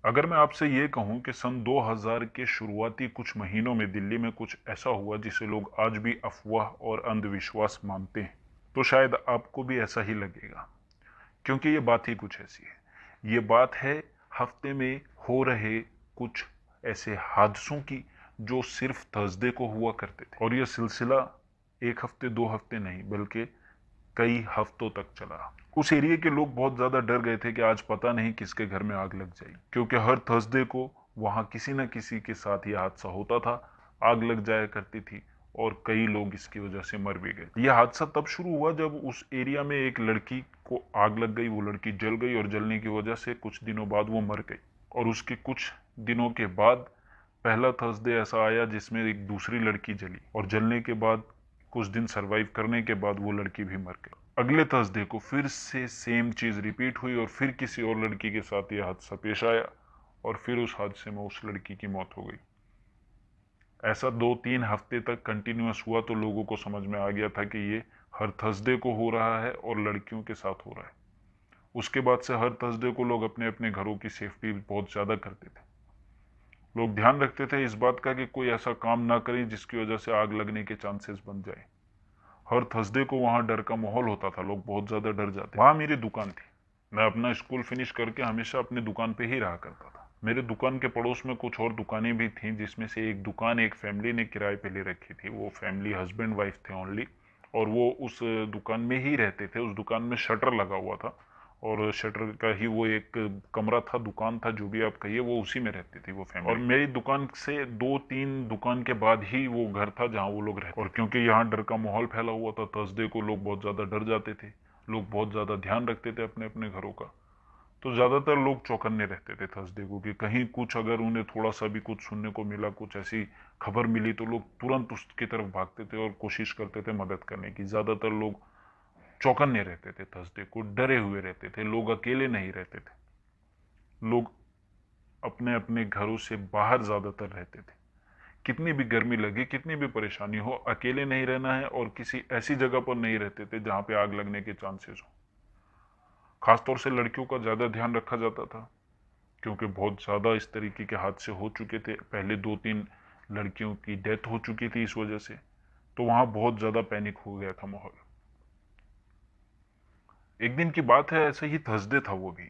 अगर मैं आपसे ये कहूं कि सन 2000 के शुरुआती कुछ महीनों में दिल्ली में कुछ ऐसा हुआ जिसे लोग आज भी अफवाह और अंधविश्वास मानते हैं, तो शायद आपको भी ऐसा ही लगेगा। क्योंकि ये बात ही कुछ ऐसी है। ये बात है हफ्ते में हो रहे कुछ ऐसे हादसों की जो सिर्फ थर्सडे को हुआ करते थे, और ये सिलसिला एक हफ्ते दो हफ्ते नहीं बल्कि कई हफ्तों तक चला। उस एरिया के लोग बहुत ज्यादा डर गए थे कि आज पता नहीं किसके घर में आग लग जाएगी, क्योंकि हर थर्सडे को वहां किसी न किसी के साथ यह हादसा होता था, आग लग जाया करती थी और कई लोग इसकी वजह से मर भी गए। यह हादसा तब शुरू हुआ जब उस एरिया में एक लड़की को आग लग गई। वो लड़की जल गई और जलने की वजह से कुछ दिनों बाद वो मर गई। और उसके कुछ दिनों के बाद पहला थर्सडे ऐसा आया जिसमें एक दूसरी लड़की जली, और जलने के बाद कुछ दिन सरवाइव करने के बाद वो लड़की भी मर गई। अगले थर्सडे को फिर से सेम चीज रिपीट हुई और फिर किसी और लड़की के साथ यह हादसा पेश आया और फिर उस हादसे में उस लड़की की मौत हो गई। ऐसा 2-3 हफ्ते तक कंटिन्यूअस हुआ तो लोगों को समझ में आ गया था कि ये हर थर्सडे को हो रहा है और लड़कियों के साथ हो रहा है। उसके बाद से हर थर्सडे को लोग अपने अपने घरों की सेफ्टी बहुत ज्यादा करते थे। लोग ध्यान रखते थे इस बात का कि कोई ऐसा काम ना करें जिसकी वजह से आग लगने के चांसेस बन जाए। हर थर्सडे को वहां डर का माहौल होता था, लोग बहुत ज्यादा डर जाते। वहां मेरी दुकान थी। मैं अपना स्कूल फिनिश करके हमेशा अपनी दुकान पे ही रहा करता था। मेरे दुकान के पड़ोस में कुछ और दुकानें भी थीं, जिसमें से एक दुकान एक फैमिली ने किराए पे ले रखी थी। वो फैमिली हस्बैंड वाइफ थे ओनली, और वो उस दुकान में ही रहते थे। उस दुकान में शटर लगा हुआ था और शटर का ही वो एक कमरा था, दुकान था, जो भी आप कहिए, वो उसी में रहती थी वो फैमिली। और मेरी दुकान से 2-3 दुकान के बाद ही वो घर था जहाँ वो लोग रहते। और क्योंकि यहाँ डर का माहौल फैला हुआ था, थर्सडे को लोग बहुत ज्यादा डर जाते थे, लोग बहुत ज्यादा ध्यान रखते थे अपने अपने घरों का। तो ज्यादातर लोग चौकन्ने रहते थे थर्सडे को कि कहीं कुछ अगर उन्हें थोड़ा सा भी कुछ सुनने को मिला, कुछ ऐसी खबर मिली, तो लोग तुरंत उसकी तरफ भागते थे और कोशिश करते थे मदद करने की। ज्यादातर लोग चौकन्ने रहते थे, थर्सडे को डरे हुए रहते थे। लोग अकेले नहीं रहते थे, लोग अपने अपने घरों से बाहर ज्यादातर रहते थे। कितनी भी गर्मी लगे, कितनी भी परेशानी हो, अकेले नहीं रहना है और किसी ऐसी जगह पर नहीं रहते थे जहां पे आग लगने के चांसेस हो। खासतौर से लड़कियों का ज्यादा ध्यान रखा जाता था, क्योंकि बहुत ज्यादा इस तरीके के हादसे हो चुके थे। पहले 2-3 लड़कियों की डेथ हो चुकी थी इस वजह से। तो वहां बहुत ज्यादा पैनिक हो गया था माहौल। एक दिन की बात है, ऐसे ही थर्सडे था वो भी।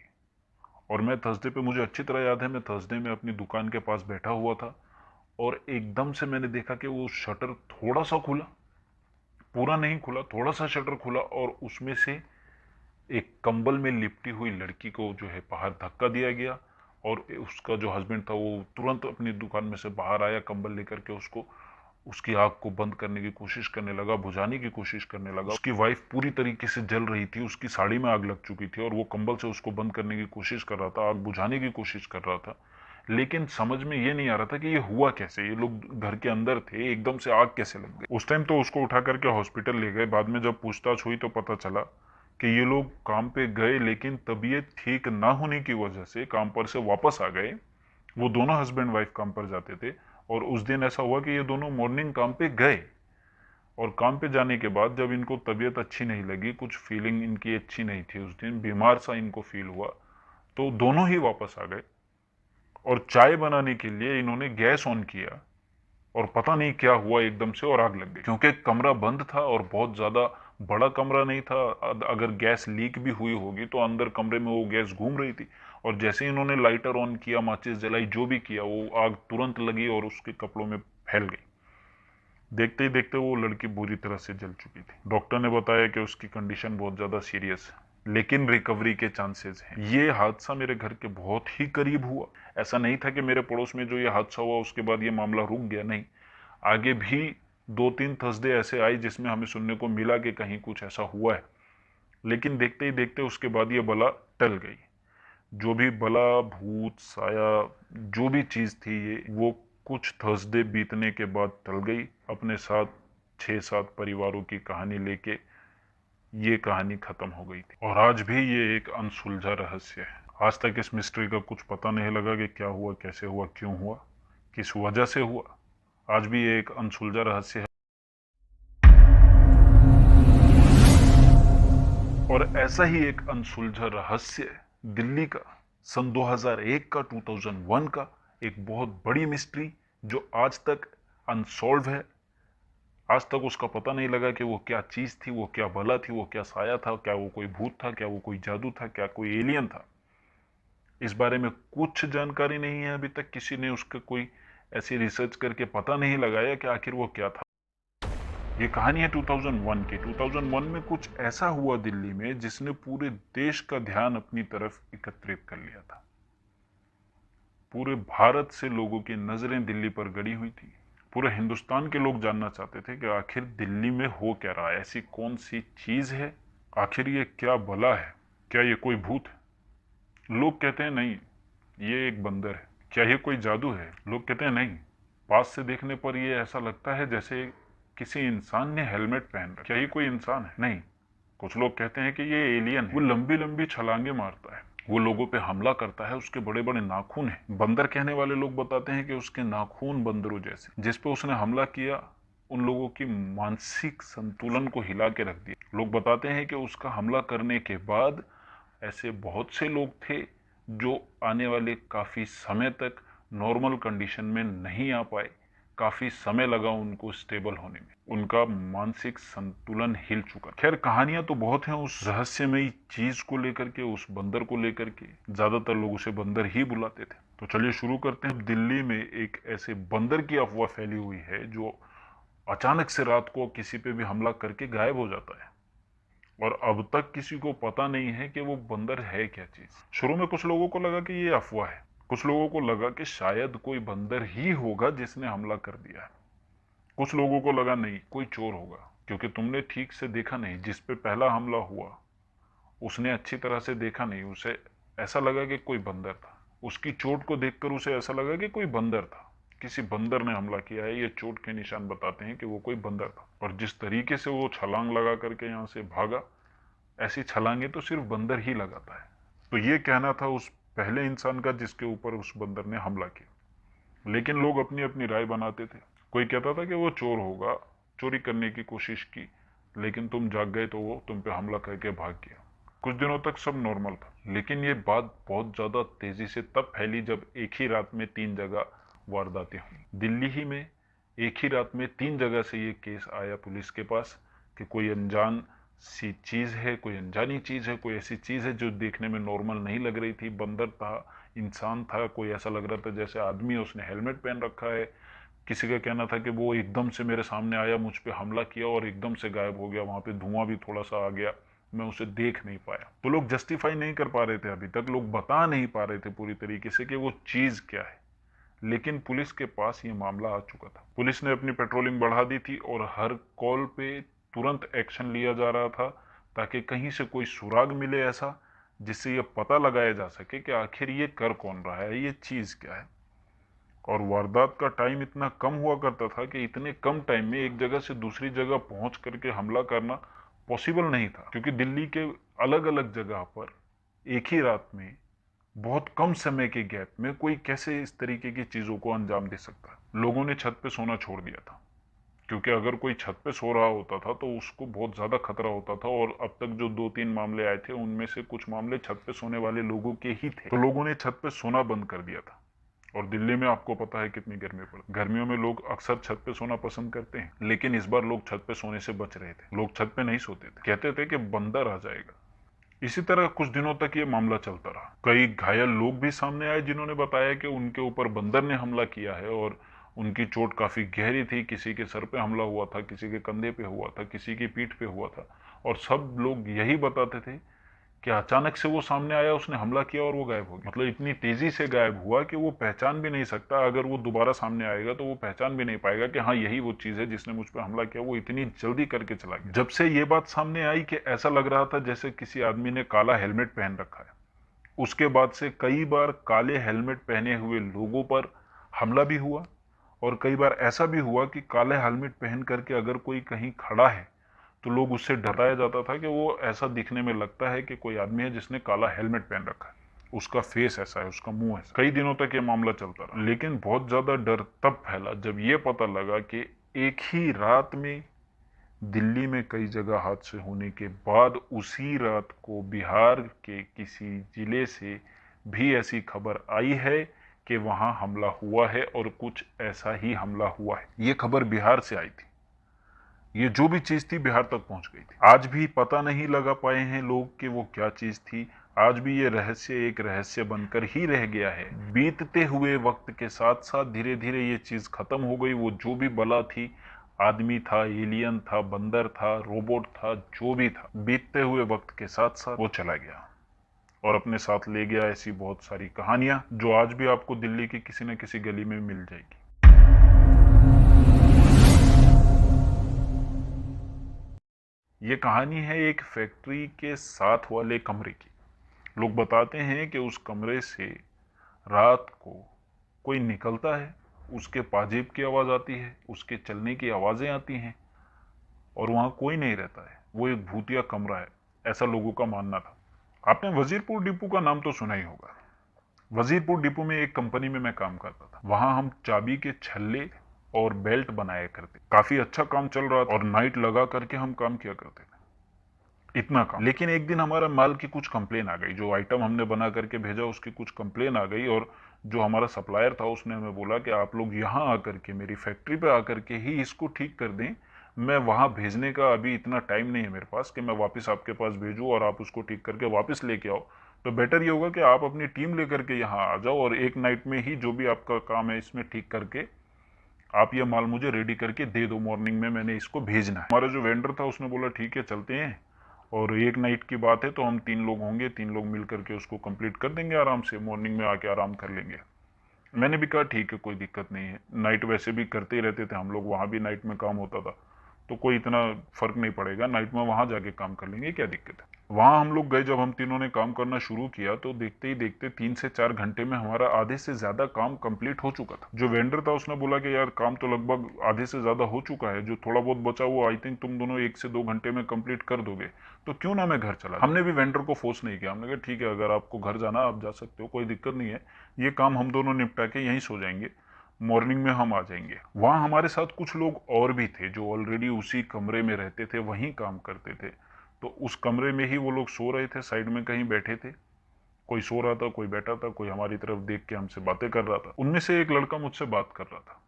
और मैं थर्सडे पे, मुझे अच्छी तरह याद है, मैं थर्सडे में अपनी दुकान के पास बैठा हुआ था और एकदम से मैंने देखा कि वो शटर थोड़ा सा खुला, पूरा नहीं खुला, थोड़ा सा शटर खुला, और उसमें से एक कंबल में लिपटी हुई लड़की को जो है बाहर धक्का दिया गया। और उसका जो हस्बैंड था वो तुरंत अपनी दुकान में से बाहर आया, कंबल लेकर के उसको, उसकी आग को बंद करने की कोशिश करने लगा, बुझाने की कोशिश करने लगा। उसकी वाइफ पूरी तरीके से जल रही थी, उसकी साड़ी में आग लग चुकी थी और वो कंबल से उसको बंद करने की कोशिश कर रहा था, आग बुझाने की कोशिश कर रहा था। लेकिन समझ में ये नहीं आ रहा था कि ये हुआ कैसे। ये लोग घर के अंदर थे, एकदम से आग कैसे लग गई। उस टाइम तो उसको उठा करके हॉस्पिटल ले गए। बाद में जब पूछताछ हुई तो पता चला कि ये लोग काम पे गए, लेकिन तबीयत ठीक ना होने की वजह से काम पर से वापस आ गए। वो दोनों हस्बैंड वाइफ काम पर जाते थे और उस दिन ऐसा हुआ कि ये दोनों मॉर्निंग काम पे गए, और काम पे जाने के बाद जब इनको तबीयत अच्छी नहीं लगी, कुछ फीलिंग इनकी अच्छी नहीं थी, उस दिन बीमार सा इनको फील हुआ, तो दोनों ही वापस आ गए। और चाय बनाने के लिए इन्होंने गैस ऑन किया और पता नहीं क्या हुआ, एकदम से और आग लग गई। क्योंकि कमरा बंद था और बहुत ज्यादा बड़ा कमरा नहीं था, अगर गैस लीक भी हुई होगी तो अंदर कमरे में वो गैस घूम रही थी। और जैसे ही इन्होंने लाइटर ऑन किया, माचिस जलाई, जो भी किया, वो आग तुरंत लगी और उसके कपड़ों में फैल गई। देखते ही देखते वो लड़की बुरी तरह से जल चुकी थी। डॉक्टर ने बताया कि उसकी कंडीशन बहुत ज्यादा सीरियस है, लेकिन रिकवरी के चांसेस हैं। ये हादसा मेरे घर के बहुत ही करीब हुआ। ऐसा नहीं था कि मेरे पड़ोस में जो ये हादसा हुआ उसके बाद ये मामला रुक गया, नहीं। आगे भी 2-3 थर्सडे ऐसे आए जिसमें हमें सुनने को मिला कि कहीं कुछ ऐसा हुआ है। लेकिन देखते ही देखते उसके बाद ये बला टल गई। जो भी बला, भूत, साया, जो भी चीज थी ये, वो कुछ थर्सडे बीतने के बाद टल गई, अपने साथ 6-7 परिवारों की कहानी लेके। ये कहानी खत्म हो गई थी और आज भी ये एक अनसुलझा रहस्य है। आज तक इस मिस्ट्री का कुछ पता नहीं लगा कि क्या हुआ, कैसे हुआ, क्यों हुआ, किस वजह से हुआ। आज भी ये एक अनसुलझा रहस्य है। और ऐसा ही एक अनसुलझा रहस्य दिल्ली का सन 2001 का, 2001 का एक बहुत बड़ी मिस्ट्री जो आज तक अनसॉल्व है। आज तक उसका पता नहीं लगा कि वो क्या चीज थी, वो क्या बला थी, वो क्या साया था, क्या वो कोई भूत था, क्या वो कोई जादू था, क्या कोई एलियन था। इस बारे में कुछ जानकारी नहीं है अभी तक। किसी ने उसका कोई ऐसी रिसर्च करके पता नहीं लगाया कि आखिर वो क्या था। ये कहानी है 2001 की। 2001 में कुछ ऐसा हुआ दिल्ली में जिसने पूरे देश का ध्यान अपनी तरफ एकत्रित कर लिया था। पूरे भारत से लोगों की नजरें दिल्ली पर गड़ी हुई थी। पूरे हिंदुस्तान के लोग जानना चाहते थे कि आखिर दिल्ली में हो क्या रहा है, ऐसी कौन सी चीज है, आखिर ये क्या बला है, क्या ये कोई भूत है। लोग कहते हैं नहीं, ये एक बंदर है। क्या ये कोई जादू है? लोग कहते हैं नहीं, पास से देखने पर ये ऐसा लगता है जैसे किसी इंसान ने हेलमेट पहन रखा। क्या ये कोई इंसान है? नहीं। कुछ लोग कहते हैं कि ये एलियन है। वो लंबी लंबी छलांगे मारता है, वो लोगों पे हमला करता है, उसके बड़े बड़े नाखून हैं। बंदर कहने वाले लोग बताते हैं कि उसके नाखून बंदरों जैसे। जिस पे उसने हमला किया उन लोगों की मानसिक संतुलन को हिला के रख दिया। लोग बताते हैं कि उसका हमला करने के बाद ऐसे बहुत से लोग थे जो आने वाले काफी समय तक नॉर्मल कंडीशन में नहीं आ पाए। काफी समय लगा उनको स्टेबल होने में, उनका मानसिक संतुलन हिल चुका। खैर, कहानियां तो बहुत हैं उस रहस्यमयी चीज को लेकर के, उस बंदर को लेकर के। ज्यादातर लोग उसे बंदर ही बुलाते थे। तो चलिए शुरू करते हैं। दिल्ली में एक ऐसे बंदर की अफवाह फैली हुई है जो अचानक से रात को किसी पे भी हमला करके गायब हो जाता है, और अब तक किसी को पता नहीं है कि वो बंदर है क्या चीज। शुरू में कुछ लोगों को लगा कि ये अफवाह है, कुछ लोगों को लगा कि शायद कोई बंदर ही होगा जिसने हमला कर दिया है। कुछ लोगों को लगा नहीं, कोई चोर होगा, क्योंकि तुमने ठीक से देखा नहीं। जिस पे पहला हमला हुआ उसने अच्छी तरह से देखा नहीं, उसे ऐसा लगा कि कोई बंदर था। उसकी चोट को देखकर उसे ऐसा लगा कि कोई बंदर था, किसी बंदर ने हमला किया है। ये चोट के निशान बताते हैं कि वो कोई बंदर था। और जिस तरीके से वो छलांग लगा करके यहाँ से भागा, ऐसी छलांगे तो सिर्फ बंदर ही लगाता है। तो ये कहना था उस पहले इंसान का जिसके ऊपर उस बंदर ने हमला किया। लेकिन लोग अपनी अपनी राय बनाते थे। कोई कहता था कि वो चोर होगा, चोरी करने की कोशिश की, लेकिन तुम जाग गए तो वो तुम पे हमला करके भाग गया। कुछ दिनों तक सब नॉर्मल था, लेकिन ये बात बहुत ज्यादा तेजी से तब फैली जब एक ही रात में 3 जगह वारदातें हुई। दिल्ली ही में एक ही रात में 3 जगह से ये केस आया पुलिस के पास कि कोई अनजान सी चीज है, कोई अनजानी चीज है, कोई ऐसी चीज है जो देखने में नॉर्मल नहीं लग रही थी। बंदर था, इंसान था, कोई ऐसा लग रहा था जैसे आदमी है, उसने हेलमेट पहन रखा है। किसी का कहना था कि वो एकदम से मेरे सामने आया, मुझ पे हमला किया और एकदम से गायब हो गया। वहां पे धुआं भी थोड़ा सा आ गया, मैं उसे देख नहीं पाया। तो लोग जस्टिफाई नहीं कर पा रहे थे, अभी तक लोग बता नहीं पा रहे थे पूरी तरीके से कि वो चीज क्या है। लेकिन पुलिस के पास ये मामला आ चुका था। पुलिस ने अपनी पेट्रोलिंग बढ़ा दी थी और हर कॉल पे तुरंत एक्शन लिया जा रहा था, ताकि कहीं से कोई सुराग मिले ऐसा जिससे ये पता लगाया जा सके कि आखिर ये कर कौन रहा है, ये चीज क्या है। और वारदात का टाइम इतना कम हुआ करता था कि इतने कम टाइम में एक जगह से दूसरी जगह पहुंच करके हमला करना पॉसिबल नहीं था, क्योंकि दिल्ली के अलग अलग जगह पर एक ही रात में बहुत कम समय के गैप में कोई कैसे इस तरीके की चीजों को अंजाम दे सकता है। लोगों ने छत पे सोना छोड़ दिया था, क्योंकि अगर कोई छत पे सो रहा होता था तो उसको बहुत ज्यादा खतरा होता था। और अब तक जो 2-3 मामले आए थे उनमें से कुछ मामले छत पे सोने वाले लोगों के ही थे। तो लोगों ने छत पे सोना बंद कर दिया था। और दिल्ली में आपको पता है कितनी गर्मी पड़ती। गर्मियों में लोग अक्सर छत पे सोना पसंद करते हैं, लेकिन इस बार लोग छत पे सोने से बच रहे थे। लोग छत पे नहीं सोते थे, कहते थे कि बंदर आ जाएगा। इसी तरह कुछ दिनों तक ये मामला चलता रहा। कई घायल लोग भी सामने आए जिन्होंने बताया कि उनके ऊपर बंदर ने हमला किया है और उनकी चोट काफी गहरी थी। किसी के सर पे हमला हुआ था, किसी के कंधे पे हुआ था, किसी की पीठ पे हुआ था। और सब लोग यही बताते थे कि अचानक से वो सामने आया, उसने हमला किया और वो गायब हो गया। मतलब इतनी तेजी से गायब हुआ कि वो पहचान भी नहीं सकता। अगर वो दोबारा सामने आएगा तो वो पहचान भी नहीं पाएगा कि हाँ यही वो चीज है जिसने मुझ पर हमला किया। वो इतनी जल्दी करके चला गया। जब से ये बात सामने आई कि ऐसा लग रहा था जैसे किसी आदमी ने काला हेलमेट पहन रखा है, उसके बाद से कई बार काले हेलमेट पहने हुए लोगों पर हमला भी हुआ। और कई बार ऐसा भी हुआ कि काले हेलमेट पहन करके अगर कोई कहीं खड़ा है तो लोग उससे डराया जाता था कि वो ऐसा दिखने में लगता है कि कोई आदमी है जिसने काला हेलमेट पहन रखा है, उसका फेस ऐसा है, उसका मुंह ऐसा। कई दिनों तक ये मामला चलता रहा। लेकिन बहुत ज्यादा डर तब फैला जब ये पता लगा कि एक ही रात में दिल्ली में कई जगह हादसे होने के बाद उसी रात को बिहार के किसी जिले से भी ऐसी खबर आई है कि वहां हमला हुआ है और कुछ ऐसा ही हमला हुआ है। ये खबर बिहार से आई थी। ये जो भी चीज थी बिहार तक पहुंच गई थी। आज भी पता नहीं लगा पाए हैं लोग कि वो क्या चीज थी। आज भी ये रहस्य एक रहस्य बनकर ही रह गया है। बीतते हुए वक्त के साथ साथ धीरे धीरे ये चीज खत्म हो गई। वो जो भी बला थी, आदमी था, एलियन था, बंदर था, रोबोट था, जो भी था, बीतते हुए वक्त के साथ साथ वो चला गया और अपने साथ ले गया ऐसी बहुत सारी कहानियां जो आज भी आपको दिल्ली की किसी न किसी गली में मिल जाएगी। ये कहानी है एक फैक्ट्री के साथ वाले कमरे की। लोग बताते हैं कि उस कमरे से रात को कोई निकलता है, उसके पाजेब की आवाज आती है, उसके चलने की आवाजें आती हैं और वहां कोई नहीं रहता है। वो एक भूतिया कमरा है, ऐसा लोगों का मानना था। आपने वजीरपुर डिपो का नाम तो सुना ही होगा। वजीरपुर डिपो में एक कंपनी में मैं काम करता था। वहां हम चाबी के छल्ले और बेल्ट बनाया करते। काफी अच्छा काम चल रहा था और नाइट लगा करके हम काम किया करते थे। इतना काम। लेकिन एक दिन हमारा माल की कुछ कंप्लेन आ गई। जो आइटम हमने बना करके भेजा उसकी कुछ कंप्लेन आ गई और जो हमारा सप्लायर था उसने हमें बोला कि आप लोग यहाँ आकर के, मेरी फैक्ट्री पे आकर के ही इसको ठीक कर दें। मैं वहां भेजने का अभी इतना टाइम नहीं है मेरे पास कि मैं वापस आपके पास भेजूं और आप उसको ठीक करके वापस लेके आओ। तो बेटर ये होगा कि आप अपनी टीम लेकर के यहाँ आ जाओ और एक नाइट में ही जो भी आपका काम है इसमें ठीक करके आप ये माल मुझे रेडी करके दे दो। मॉर्निंग में मैंने इसको भेजना है। हमारा जो वेंडर था उसने बोला ठीक है चलते हैं, और एक नाइट की बात है तो हम 3 लोग होंगे, 3 लोग मिल करके उसको कंप्लीट कर देंगे आराम से, मॉर्निंग में आके आराम कर लेंगे। मैंने भी कहा ठीक है कोई दिक्कत नहीं है। नाइट वैसे भी करते ही रहते थे हम लोग, वहां भी नाइट में काम होता था तो कोई इतना फर्क नहीं पड़ेगा, नाइट में वहां जाके काम कर लेंगे, क्या दिक्कत है। वहां हम लोग गए, जब हम तीनों ने काम करना शुरू किया तो देखते ही देखते 3 से 4 घंटे में हमारा आधे से ज्यादा काम कंप्लीट हो चुका था। जो वेंडर था उसने बोला कि यार काम तो लगभग आधे से ज्यादा हो चुका है, जो थोड़ा बहुत बचा हुआ आई थिंक तुम दोनों 1 से 2 घंटे में कंप्लीट कर दोगे, तो क्यों ना मैं घर चला। हमने भी वेंडर को फोर्स नहीं किया। हमने कहा ठीक है अगर आपको घर जाना आप जा सकते हो, कोई दिक्कत नहीं है, ये काम हम दोनों निपटा के यहीं सो जाएंगे, मॉर्निंग में हम आ जाएंगे। वहां हमारे साथ कुछ लोग और भी थे जो ऑलरेडी उसी कमरे में रहते थे, वहीं काम करते थे। तो उस कमरे में ही वो लोग सो रहे थे, साइड में कहीं बैठे थे। कोई सो रहा था, कोई बैठा था, कोई हमारी तरफ देख के हमसे बातें कर रहा था। उनमें से एक लड़का मुझसे बात कर रहा था।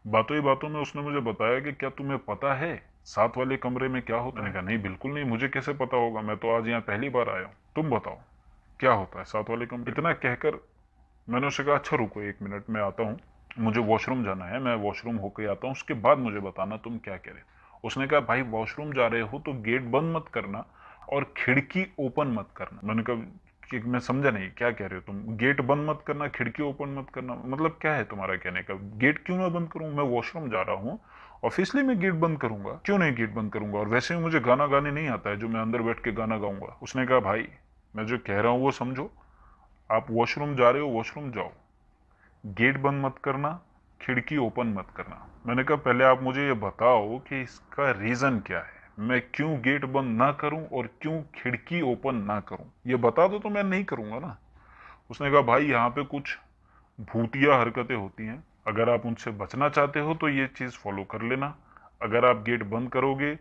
बातों ही बातों में उसने मुझे बताया कि क्या तुम्हें पता है साथ वाले कमरे में क्या होता है। मैंने कहा नहीं बिल्कुल नहीं, मुझे कैसे पता होगा, मैं तो आज यहाँ पहली बार आया हूँ, तुम बताओ क्या होता है साथ वाले कमरे। इतना कहकर मैंने उससे कहा अच्छा रुको 1 मिनट में आता हूँ, मुझे वॉशरूम जाना है, मैं वॉशरूम होके आता हूँ, उसके बाद मुझे बताना तुम क्या कह रहे हो। उसने कहा भाई वॉशरूम जा रहे हो तो गेट बंद मत करना और खिड़की ओपन मत करना। मैंने कहा कि मैं समझा नहीं क्या कह रहे हो तुम, गेट बंद मत करना खिड़की ओपन मत करना, मतलब क्या है तुम्हारा कहने का। गेट क्यों ना बंद करूं, मैं वॉशरूम जा रहा हूँ, ऑब्वियसली मैं गेट बंद करूंगा, क्यों नहीं गेट बंद करूंगा, और वैसे भी मुझे गाना गाने नहीं आता है जो मैं अंदर बैठ के गाना गाऊंगा। उसने कहा भाई मैं जो कह रहा हूँ वो समझो, आप वॉशरूम जा रहे हो वॉशरूम जाओ, गेट बंद मत करना, खिड़की ओपन मत करना। मैंने कहा पहले आप मुझे ये बताओ कि इसका रीजन क्या है, मैं क्यों गेट बंद ना करूं और क्यों खिड़की ओपन ना करूं, ये बता दो तो मैं नहीं करूंगा ना। उसने कहा भाई यहाँ पे कुछ भूतिया हरकतें होती हैं, अगर आप उनसे बचना चाहते हो तो ये चीज फॉलो कर लेना। अगर आप गेट बंद करोगे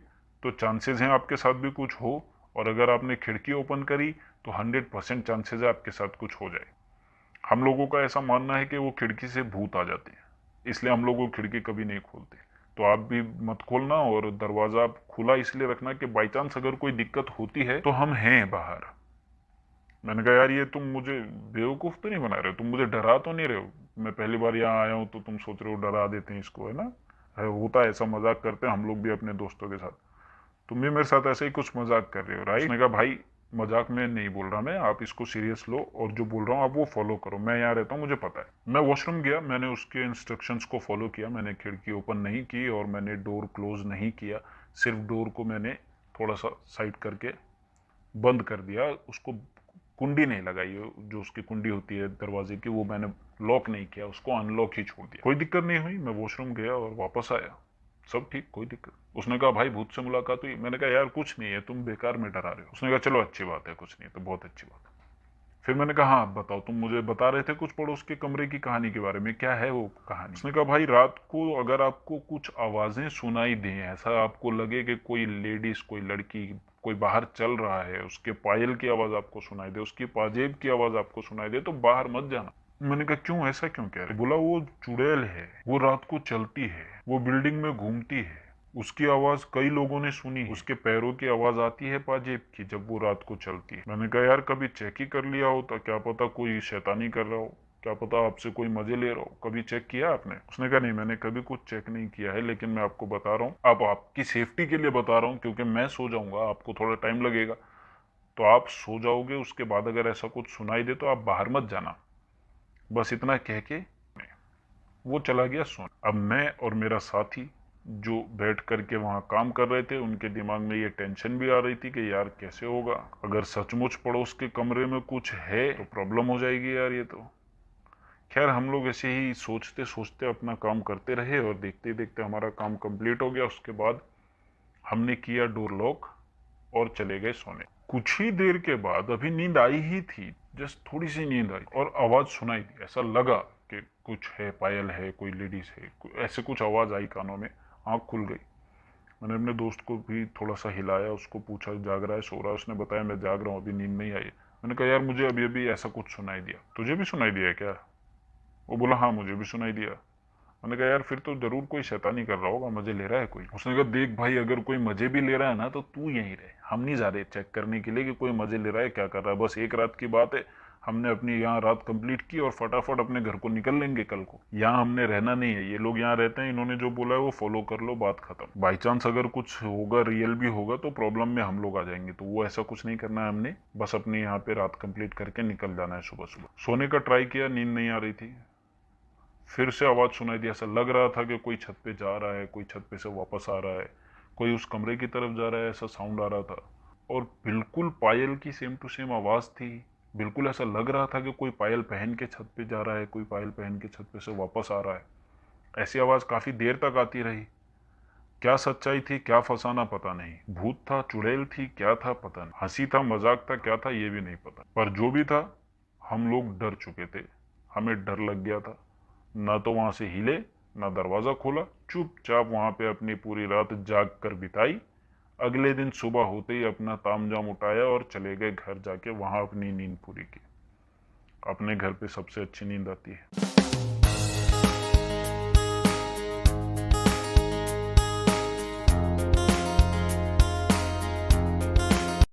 तो चांसेस हैं आपके साथ भी कुछ हो, और अगर आपने खिड़की ओपन करी तो 100% चांसेस है आपके साथ कुछ हो जाए। हम लोगों का ऐसा मानना है कि वो खिड़की से भूत आ जाते हैं, इसलिए हम लोग वो खिड़की कभी नहीं खोलते। तो आप भी मत खोलना और दरवाजा आप खुला इसलिए रखना कि बाई चांस अगर कोई दिक्कत होती है तो हम हैं बाहर। मैंने कहा यार ये तुम मुझे बेवकूफ तो नहीं बना रहे हो, तुम मुझे डरा तो नहीं रहे हो, मैं पहली बार यहाँ आया हूँ तो तुम सोच रहे हो डरा देते हैं इसको, है ना। होता है ऐसा, मजाक करते हैं हम लोग भी अपने दोस्तों के साथ, तुम भी मेरे साथ ऐसे ही कुछ मजाक कर रहे हो राइट। उसने कहा भाई मजाक में नहीं बोल रहा मैं, आप इसको सीरियस लो और जो बोल रहा हूँ आप वो फॉलो करो, मैं यहाँ रहता हूँ मुझे पता है। मैं वॉशरूम गया, मैंने उसके इंस्ट्रक्शंस को फॉलो किया, मैंने खिड़की ओपन नहीं की और मैंने डोर क्लोज नहीं किया, सिर्फ डोर को मैंने थोड़ा सा साइड करके बंद कर दिया, उसको कुंडी नहीं लगाई, जो उसकी कुंडी होती है दरवाजे की वो मैंने लॉक नहीं किया, उसको अनलॉक ही छोड़ दिया। कोई दिक्कत नहीं हुई, मैं वॉशरूम गया और वापस आया, सब ठीक, कोई दिक्कत। उसने कहा भाई भूत से मुलाकात हुई, मैंने कहा यार कुछ नहीं है, तुम बेकार में डरा रहे हो। उसने कहा चलो अच्छी बात है, कुछ नहीं है तो बहुत अच्छी बात है। फिर मैंने कहा हाँ आप बताओ, तुम मुझे बता रहे थे कुछ पड़ोस के कमरे की कहानी के बारे में, क्या है वो कहानी? उसने कहा भाई रात को अगर आपको कुछ आवाजें सुनाई दें, ऐसा आपको लगे कि कोई लेडीज, कोई लड़की, कोई बाहर चल रहा है, उसके पायल की आवाज आपको सुनाई दे, उसकी पाजेब की आवाज आपको सुनाई दे, तो बाहर मत जाना। मैंने कहा क्यों, ऐसा क्यों कह रहे? बोला वो चुड़ैल है, वो रात को चलती है, वो बिल्डिंग में घूमती है, उसकी आवाज कई लोगों ने सुनी है, उसके पैरों की आवाज आती है पाजेब की जब वो रात को चलती है। मैंने कहा यार कभी चेक ही कर लिया होता, क्या पता कोई शैतानी कर रहा हो, क्या पता आपसे कोई मजे ले रहा हो, कभी चेक किया आपने? उसने कहा नहीं मैंने कभी कुछ चेक नहीं किया है, लेकिन मैं आपको बता रहा हूँ, अब आपकी सेफ्टी के लिए बता रहा हूँ, क्योंकि मैं सो जाऊंगा, आपको थोड़ा टाइम लगेगा, तो आप सो जाओगे, उसके बाद अगर ऐसा कुछ सुनाई दे तो आप बाहर मत जाना। बस इतना कह के वो चला गया सोने। अब मैं और मेरा साथी जो बैठ करके वहां काम कर रहे थे, उनके दिमाग में ये टेंशन भी आ रही थी कि यार कैसे होगा, अगर सचमुच पड़ोस के कमरे में कुछ है तो प्रॉब्लम हो जाएगी यार ये तो। खैर हम लोग ऐसे ही सोचते सोचते अपना काम करते रहे और देखते देखते हमारा काम कंप्लीट हो गया। उसके बाद हमने किया डोर लॉक और चले गए सोने। कुछ ही देर के बाद, अभी नींद आई ही थी, जस्ट थोड़ी सी नींद आई और आवाज सुनाई दी, ऐसा लगा कि कुछ है, पायल है, कोई लेडीज है, ऐसे कुछ आवाज आई कानों में। आंख खुल गई। मैंने अपने दोस्त को भी थोड़ा सा हिलाया, उसको पूछा जाग रहा है, सो रहा है? उसने बताया मैं जाग रहा हूँ, अभी नींद नहीं आई। मैंने कहा यार मुझे अभी अभी ऐसा कुछ सुनाई दिया, तुझे भी सुनाई दिया क्या? वो बोला हाँ मुझे भी सुनाई दिया। मैंने कहा यार फिर तो जरूर कोई शैतानी कर रहा होगा, मजे ले रहा है कोई। उसने कहा देख भाई अगर कोई मजे भी ले रहा है ना तो तू यहीं रहे, हम नहीं जा रहे चेक करने के लिए कि कोई मजे ले रहा है क्या कर रहा है, बस एक रात की बात है, हमने अपनी यहाँ रात कंप्लीट की और फटाफट अपने घर को निकल लेंगे कल को। यहाँ हमने रहना नहीं है, ये लोग यहाँ रहते हैं, इन्होंने जो बोला है वो फॉलो कर लो, बात खत्म। बाई चांस अगर कुछ होगा, रियल भी होगा, तो प्रॉब्लम में हम लोग आ जाएंगे, तो वो ऐसा कुछ नहीं करना है हमने, बस अपने यहाँ पे रात कंप्लीट करके निकल जाना है सुबह सुबह। सोने का ट्राई किया, नींद नहीं आ रही थी। फिर से आवाज सुनाई दी, ऐसा लग रहा था कि कोई छत पे जा रहा है, कोई छत पे से वापस आ रहा है, कोई उस कमरे की तरफ जा रहा है, ऐसा साउंड आ रहा था। और बिल्कुल पायल की सेम टू सेम आवाज थी। बिल्कुल ऐसा लग रहा था कि कोई पायल पहन के छत पे जा रहा है, कोई पायल पहन के छत पे से वापस आ रहा है। ऐसी आवाज काफी देर तक आती रही। क्या सच्चाई थी, क्या फसाना, पता नहीं। भूत था, चुड़ैल थी, क्या था पता नहीं। हंसी था, मजाक था, क्या था ये भी नहीं पता। पर जो भी था, हम लोग डर चुके थे, हमें डर लग गया था। ना तो वहां से हिले, ना दरवाजा खोला, चुपचाप वहां पे अपनी पूरी रात जाग कर बिताई। अगले दिन सुबह होते ही अपना तामझाम उठाया और चले गए घर, जाके वहां अपनी नींद पूरी की। अपने घर पे सबसे अच्छी नींद आती है।